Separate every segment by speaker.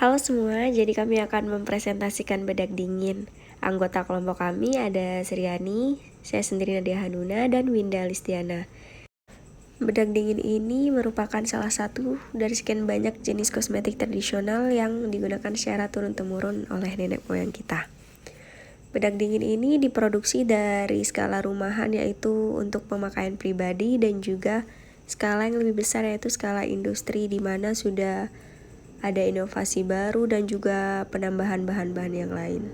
Speaker 1: Halo semua, jadi kami akan mempresentasikan bedak dingin. Anggota kelompok kami ada Sriani, saya sendiri Nadia Hanuna, dan Winda Listiana. Bedak dingin ini merupakan salah satu dari sekian banyak jenis kosmetik tradisional yang digunakan secara turun-temurun oleh nenek moyang kita. Bedak dingin ini diproduksi dari skala rumahan, yaitu untuk pemakaian pribadi, dan juga skala yang lebih besar, yaitu skala industri, di mana sudah ada inovasi baru dan juga penambahan bahan-bahan yang lain.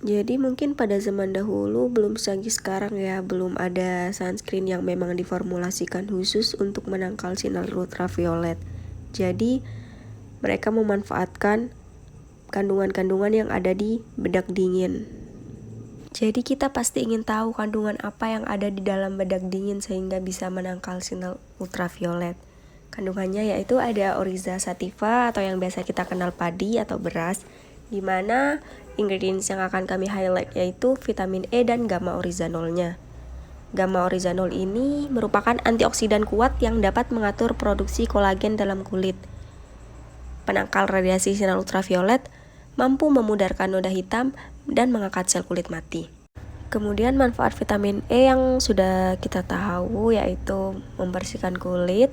Speaker 1: Jadi mungkin pada zaman dahulu belum secanggih sekarang ya, belum ada sunscreen yang memang diformulasikan khusus untuk menangkal sinar ultraviolet. Jadi mereka memanfaatkan kandungan-kandungan yang ada di bedak dingin. Jadi kita pasti ingin tahu kandungan apa yang ada di dalam bedak dingin sehingga bisa menangkal sinar ultraviolet. Kandungannya yaitu ada Oryza sativa atau yang biasa kita kenal padi atau beras, di mana ingredients yang akan kami highlight yaitu vitamin E dan gamma oryzanolnya. Gamma oryzanol ini merupakan antioksidan kuat yang dapat mengatur produksi kolagen dalam kulit. Penangkal radiasi sinar ultraviolet, mampu memudarkan noda hitam dan mengangkat sel kulit mati. Kemudian manfaat vitamin E yang sudah kita tahu yaitu membersihkan kulit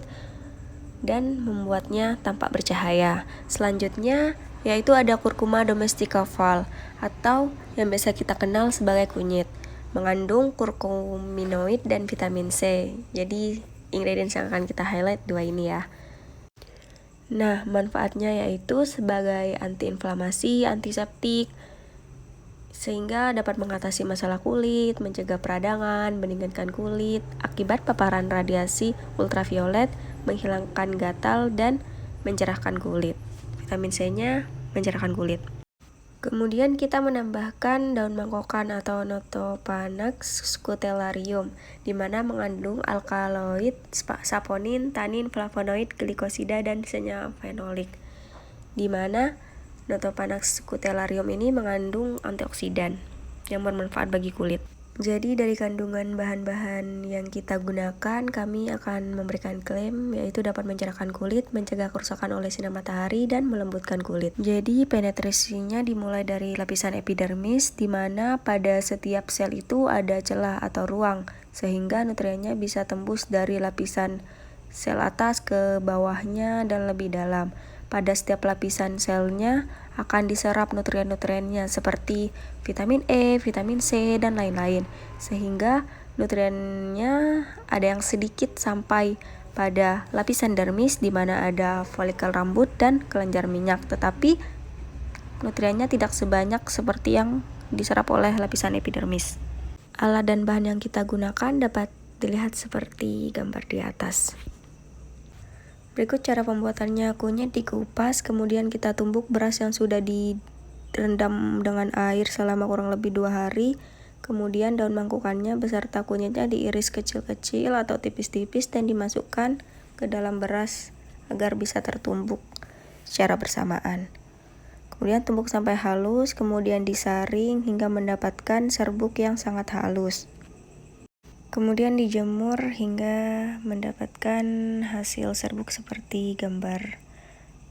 Speaker 1: dan membuatnya tampak bercahaya. Selanjutnya yaitu ada curcuma domestica Val atau yang biasa kita kenal sebagai kunyit. Mengandung kurkuminoid dan vitamin C. Jadi ingredients yang akan kita highlight dua ini ya. Nah, manfaatnya yaitu sebagai antiinflamasi, antiseptik, sehingga dapat mengatasi masalah kulit, mencegah peradangan, meningkatkan kulit akibat paparan radiasi ultraviolet, menghilangkan gatal, dan mencerahkan kulit. Vitamin C-nya mencerahkan kulit. Kemudian kita menambahkan daun mangkokan atau Notopanax scutellarium, di mana mengandung alkaloid, saponin, tanin, flavonoid, glikosida, dan senyawa fenolik. Di mana Notopanax scutellarium ini mengandung antioksidan yang bermanfaat bagi kulit. Jadi dari kandungan bahan-bahan yang kita gunakan, kami akan memberikan klaim yaitu dapat mencerahkan kulit, mencegah kerusakan oleh sinar matahari, dan melembutkan kulit. Jadi penetrasinya dimulai dari lapisan epidermis, di mana pada setiap sel itu ada celah atau ruang, sehingga nutriennya bisa tembus dari lapisan sel atas ke bawahnya dan lebih dalam. Pada setiap lapisan selnya akan diserap nutrien-nutriennya seperti vitamin E, vitamin C, dan lain-lain, sehingga nutriennya ada yang sedikit sampai pada lapisan dermis di mana ada folikel rambut dan kelenjar minyak, tetapi nutriennya tidak sebanyak seperti yang diserap oleh lapisan epidermis. Alat dan bahan yang kita gunakan dapat dilihat seperti gambar di atas. Berikut cara pembuatannya. Kunyit dikupas, kemudian kita tumbuk beras yang sudah direndam dengan air selama kurang lebih 2 hari. Kemudian daun mangkukannya beserta kunyitnya diiris kecil-kecil atau tipis-tipis dan dimasukkan ke dalam beras agar bisa tertumbuk secara bersamaan. Kemudian tumbuk sampai halus, kemudian disaring hingga mendapatkan serbuk yang sangat halus. Kemudian dijemur hingga mendapatkan hasil serbuk seperti gambar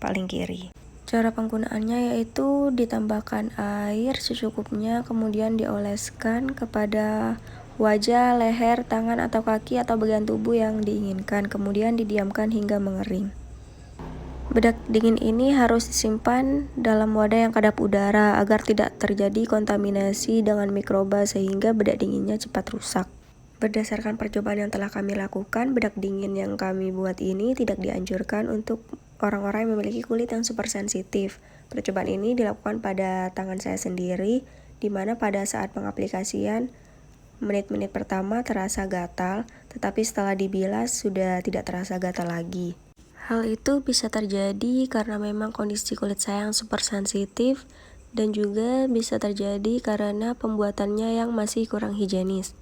Speaker 1: paling kiri. Cara penggunaannya yaitu ditambahkan air secukupnya, kemudian dioleskan kepada wajah, leher, tangan atau kaki atau bagian tubuh yang diinginkan, kemudian didiamkan hingga mengering. Bedak dingin ini harus disimpan dalam wadah yang kedap udara agar tidak terjadi kontaminasi dengan mikroba sehingga bedak dinginnya cepat rusak. Berdasarkan percobaan yang telah kami lakukan, bedak dingin yang kami buat ini tidak dianjurkan untuk orang-orang yang memiliki kulit yang super sensitif. Percobaan ini dilakukan pada tangan saya sendiri, di mana pada saat pengaplikasian, menit-menit pertama terasa gatal, tetapi setelah dibilas sudah tidak terasa gatal lagi. Hal itu bisa terjadi karena memang kondisi kulit saya yang super sensitif, dan juga bisa terjadi karena pembuatannya yang masih kurang higienis.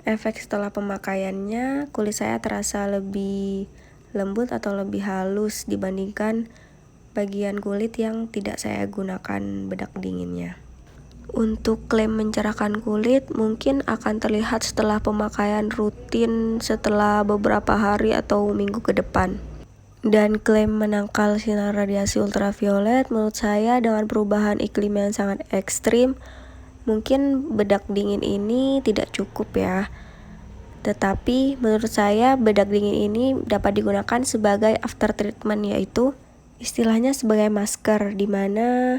Speaker 1: Efek setelah pemakaiannya, kulit saya terasa lebih lembut atau lebih halus dibandingkan bagian kulit yang tidak saya gunakan bedak dinginnya. Untuk klaim mencerahkan kulit mungkin akan terlihat setelah pemakaian rutin setelah beberapa hari atau minggu ke depan. dan klaim menangkal sinar radiasi ultraviolet. Menurut saya dengan perubahan iklim yang sangat ekstrim, mungkin bedak dingin ini tidak cukup ya. Tetapi menurut saya bedak dingin ini dapat digunakan sebagai after treatment, yaitu istilahnya sebagai masker, di mana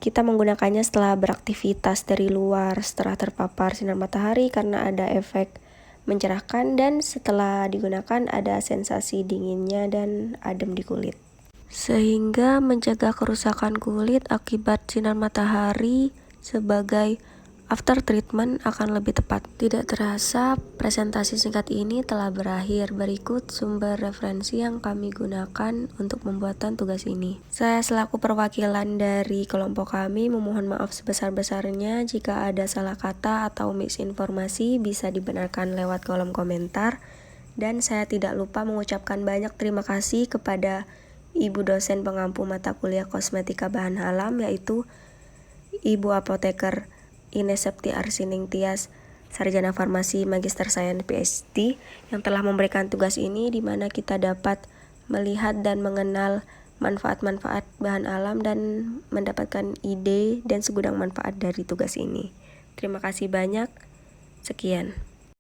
Speaker 1: kita menggunakannya setelah beraktivitas dari luar, setelah terpapar sinar matahari karena ada efek mencerahkan, dan setelah digunakan ada sensasi dinginnya dan adem di kulit. Sehingga mencegah kerusakan kulit akibat sinar matahari sebagai after treatment akan lebih tepat. Tidak terasa, presentasi singkat ini telah berakhir. Berikut sumber referensi yang kami gunakan untuk pembuatan tugas ini. Saya selaku perwakilan dari kelompok kami memohon maaf sebesar-besarnya jika ada salah kata atau misinformasi, bisa dibenarkan lewat kolom komentar. Dan saya tidak lupa mengucapkan banyak terima kasih kepada Ibu dosen pengampu mata kuliah kosmetika bahan alam, yaitu Ibu Apoteker Ines Septi Arsining Tias, Sarjana Farmasi Magister Sains PhD, yang telah memberikan tugas ini, di mana kita dapat melihat dan mengenal manfaat-manfaat bahan alam dan mendapatkan ide dan segudang manfaat dari tugas ini. Terima kasih banyak. Sekian.